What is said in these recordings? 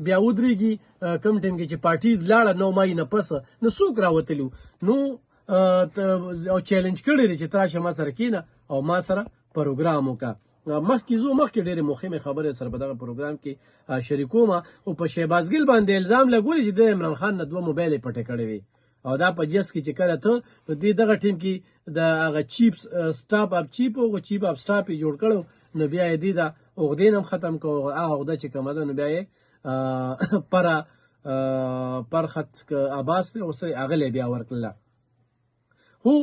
بیا ودرېږي کوم ټیم کې چې پارټي لاړه 9 مای نه پس نو څوک راوتلي نو او چیلنج کړی دی چې ته راشه ما سره کښېنه او ما سره پروګرام وکړه مخکې ډېرې مهمې خبرې سره په دغه پروګرام کې شریکوم او په شهباز ګل باندې الزام لګولي چې د عمران خان نه 2 موبایل یې پټې کړې وي او دا په جس کې چې کله ته په دغه ټیم کې د هغه چیف سټاف اپ چیف او چیف اپ سټاف یې جوړ کړو نو بیا یې دې دا عقدې هم ختم کړو هغه عقده چې کومه ده نو بیا یې پرخط عباس ته اوس هغه لی بیا ورکړله خو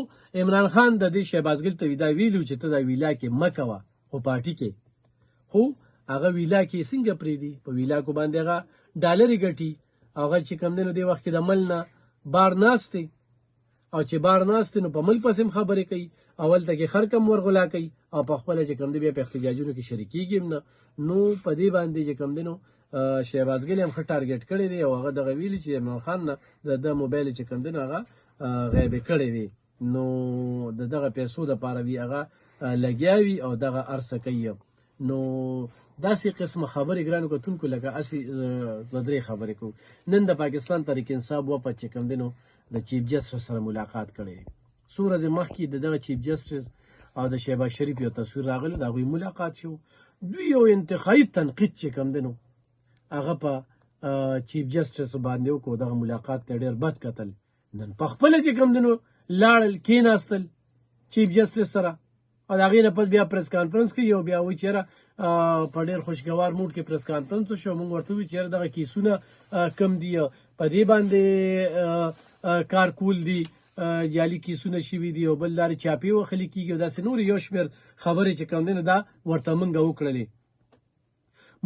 عمران خان د دې شهباز ګل ته دا ویلو چې ته دا ویلا کې مه کوه خو پارټي کې خو هغه ویلا کې څنګه پرېږدي په ویلا کو باندې هغه ډالرې ګټي هغه چې کوم دی نو دې وخت کې د مل نه بار ناست او چې بار ناست نو په مل پسې هم خبرې کوي اول ته کې خر کم ورغلا کوي او په خپله چې کوم دی بیا په احتجاجونو کې شریکېږي هم نه نو په دې باندې چې کوم دی نو شهباز ګل هم ښه ټارګېټ کړی دی او هغه دغه ویلي چې عمران خان نه د موبایل چې کوم دی نو هغه غیبې کړی وي نو د دغه پیسو دپاره وي هغه لګیا وي او دغه ارڅه کوي نو داسې قسمه خبرې ګرانو کتونکو لکه اسې دوه درې خبرې کوو نن د پاکستان تحریک انصاف وفد چې کوم دی نو د چیف جسټس سره ملاقات کړی څو ورځې مخکې د دغه چیف جسټس او د شهباز شریف یو تصویر راغلی د هغوی ملاقات شو دوی یو انتخابي تنقید چې کوم دی نو هغه په چیف جسټس باندې وکړو دغه ملاقات ته ډېر بد کتل نن په خپله چې کوم دی نو لاړل کېناستل چیف جسټس سره او د هغې نه پس بیا پریس کانفرنس کوي او بیا وایي چېرې په ډېر خوشګوار موډ کې پریس کانفرنس وشو موږ ورته ووایو چېرې دغه کیسونه کم دي په دې باندې کار کول دي جعلي کیسونه شوي دي او بل لارې چاپې وخلي کېږي او داسې نورې یو شمېر خبرې چې کوم دی نو دا ورته موږ وکړلې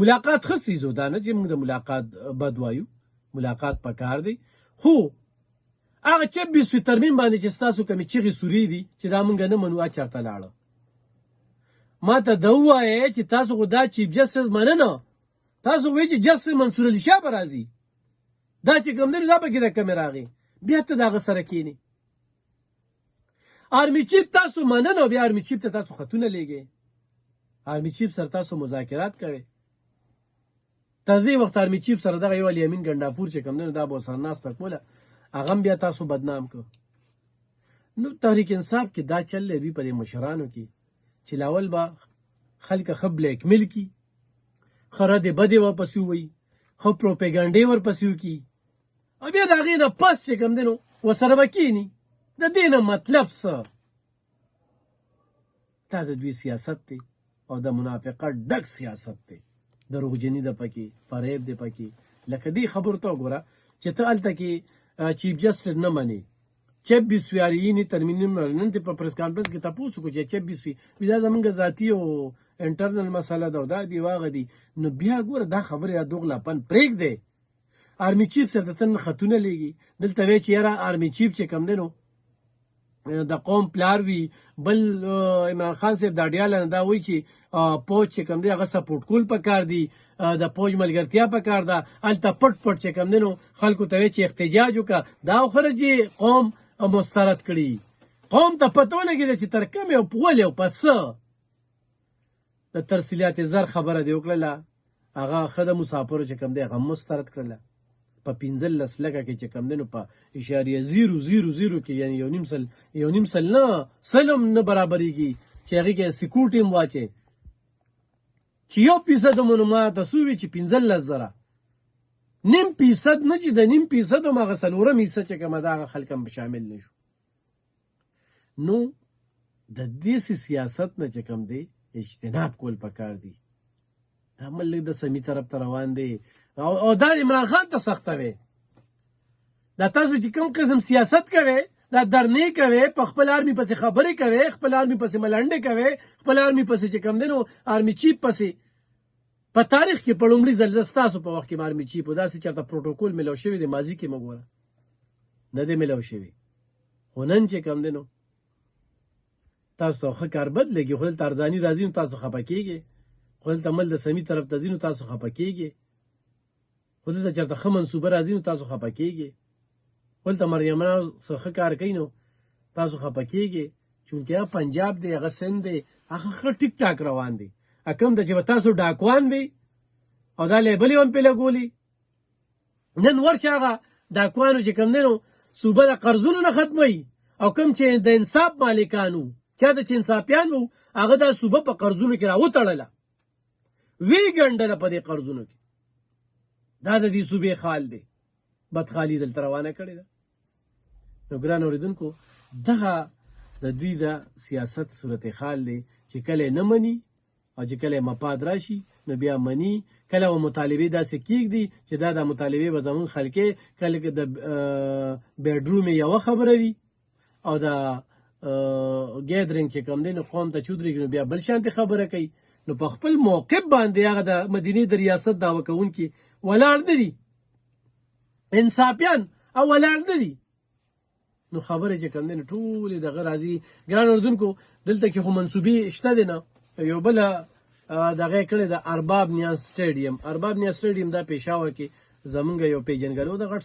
ملاقات ښه څیز و دا نه چې موږ د ملاقات بد وایو ملاقات پکار دی خو هغه 26 ترمیم باندې چې ستاسو کومې چغې سورې دي چې دا موږ نه منو چېرته لاړه ما ته دا ووایې چې تاسو خو دا چیف جسټس مننه تاسو وایئ چې جسټس منصور علي شاه به راځي دا چې کوم دی دا پکې د کمې راغی بیا ته د هغه سره کښېنې آرمي چیف تاسو مننه بیا آرمي چیف ته تاسو خطونه لیږئ آرمي چیف سره تاسو مذاکرات کوئ تر دې وخت آرمي چیف سره دغه یو الیمین ګنډاپور چې کوم دی نو دا به ورسره ناسته کوله هغه هم بیا تاسو بدنام کړ نو تحریک انصاف کې دا چل دی دوی په دې مشرانو کې چې لاول به خلکه ښه بلیک میل کي ښه ردې بدې ورپسې ووایي ښه پروپیګنډې ورپسې وکړي او بیا د هغې نه پس چې کوم دی نو ورسره به کښېني د دې نه مطلب څه دا د دوی سیاست دی او د منافقت ډک سیاست دی دروغجني ده پکې فریب دی پکې لکه دې خبرو ته وګوره چې ته هلته کې چیف جسټس نه منې 26 یاري ترمیم نن ته په پریس کانفرنس کې تاسو کو چې 26 دا زمونږ ذاتی او انټرنل مسله ده دا دی واغ دی نو بیا ګوره دا خبره دوغلا پن پریک دی آرمي چیف سره تن خطونه لیږي دلته وی چې یاره آرمي چیف چې کم دی نو د قوم پلار وي بل عمران خان صاحب دا ډیاله دا وایي چې پوج چې کم دی هغه سپورټ کول پکار دی د پوج ملګرتیا پکار ده هلته پټ پټ چې کم دی نو خلکو ته وایي چې احتجاج وکړه دا خرجې قوم مسترد کړي قوم ته پته ولګېده چې تر کومې او په ولې او په څه د ترسیلات زر خبره دې وکړله هغه ښه د مسافرو چې کم دی هغه مسترد کړله په 15 لکه کې چې کم دی نو په اشاریه 0.00 کې یعنی یو نیم سل نه سلم نه برابرېږي چې هغې کې سکیورټي هم واچې چې 1% مو نو ما ته څو وي چې 15,000 نیم فیصد نه چې د نیم فیصد هم هغه څلورم حصه چې کومه ده هغه خلک هم شامل نه شو نو د دې سیاست نه چې کوم دی اجتناب کول پکار دی دا ملک د سمی طرف ته روان دی او دا عمران خان ته سخته وي دا تاسو چې کوم قسم سیاست کوئ دا درنې کوئ په خپل آرمي پسې خبرې کوئ خپل آرمي پسې ملنډې کوئ خپل آرمي پسې چې کوم دی نو آرمي چیف پسې په تاریخ کې په لومړي ځل ستاسو په وخت کې آرمي چیف و داسې چېرته پروټوکول میلاو شوی دی ماضي کې مه ګوره نه دی میلاو شوی خو نن چې کوم دی نو تاسو ته ښه کار بد لګي خو دلته ارزاني راځي نو تاسو خفه کېږئ خو دلته مل د سمي طرف ته ځي نو تاسو خفه کېږئ خو دلته چېرته ښه منصوبه راځي نو تاسو خفه کېږئ خو دلته مریم نواز څه ښه کار کوي نو تاسو خفه کېږئ چونکې هغه پنجاب دی هغه سند دی هغه ښه ټیک ټاک روان دی کوم ده چې به تاسو ډاکوان وي او دا لیبل یې هم پرې لګولي نن ورشه هغه ډاکوانو چې کوم دی نو صوبه د قرضونو نه ختموي او کوم چې د انصاف مالکانو چا د چې انصافیان وو هغه دا صوبه په قرضونو کې راوتړله وی ګنډله په دې قرضونو کې دا د دې صوبې خال دی بدخالي دلته روانه کړې ده نو ګران اورېدونکو دغه د دوی د سیاست صورتحال دی چې کله نه مني او چې کله مفاد راشي نو بیا مني کله و مطالبې داسې کېږدي چې دا د مطالبې به زمونږ خلکې کله د بیډروم یوه خبره وي او د ګیدرینګ چې کوم دی نو قوم ته چودرېږي نو بیا بل شانتې خبره کوي نو په خپل موقف باندې هغه د مدینې د ریاست دعوه کوونکي ولاړ نه دي انصافیان او ولاړ نه دي نو خبره چې کوم دی نو ټولې دغه راځي ګران اردوونکو دلته کې خو منصوبې شته دی نه یو بله دغه یې کړې ده ارباب نیاز سټیډیم دا پېښور کې زمونږ یو پیژنګلو د غټ